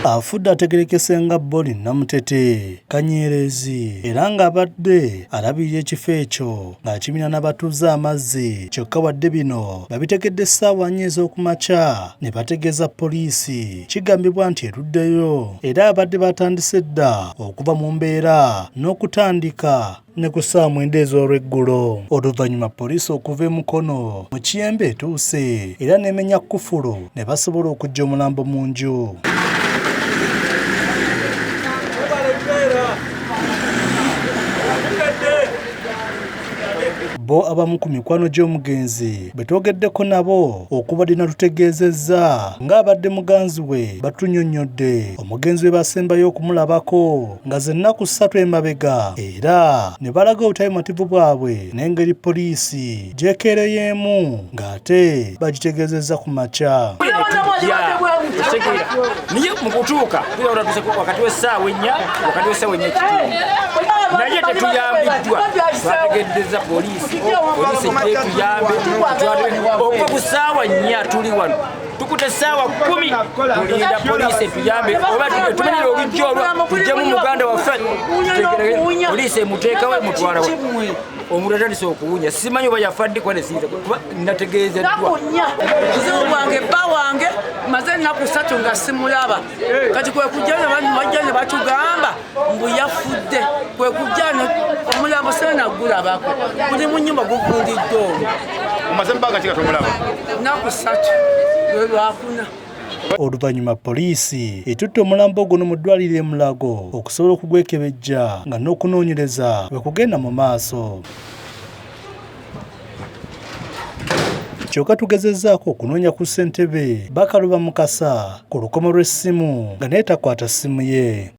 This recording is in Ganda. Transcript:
Afudde ategerekese nga Boli Namutete Kanyerezi era ng'abadde alabirira ekifo ekyo ng'akimina n'abatuuze amazzi kyokka wadde bino babitegedde essaawa 4 ez'okumakya ne bategeeza poliisi kigambibwa nti eruddeyo era abadde batandise dda okuva mu mbeera n'okutandika ne ku ssaawa 9 ez'olweggulo. Oluvannyuma poliisi okuva emukono mu Kiyembe etuuse era n'emenya kkufulu ne basobola okuggya omulambo mu nju. Bo abamu ku mikwano gy'omugenzi bwe twogeddeko nabo okuba dina tutegeezezza ng'abadde muganzi we batunnyonnyodde omugenzi we basembayo okumulabako nga ze nnaku 3 emabega era ne balaga obutabimativu bwabwe n'engeri poliisi gyekeereyeemu ng'ate bagitegeezezza ku makya. Niye mukutuuka wakati w'essaawa 4 wakati w'essaawa 4 naye tetuyambiddwa twategeddeza poliisi tuyambe okuva ku ssaawa 4 tuli wano tukutte essaawa 10 tulinda poliisi etuyambe oba tumenye olujja olwo tujjemu muganda waffe poliisi emuteekawo emutwala omuntu atandise okuwunya simanyi oba yafadde kuba nesiiza kuba nategeezeddwa obuzibu bwange bba wange maze ennaku 3 nga simulaba kati kwe kujja bajja ne batugamba mbu yafudde kwe kujja omulambo senagulabako guli mu nnyumba guvundidde olwo omaze ebbanga kika tomulaba ennaku 3 lwe lwakuna. Oluvannyuma poliisi etutte omulambo guno mu ddwaliro e Mulago okusobola okugwekebejja nga n'okunoonyereza bwe kugenda mu maaso. Kyokka tugezezzaako okunoonya ku ssentebe Bakaluba Mukasa ku lukomo lw'essimu nga naye takwata ssimu ye.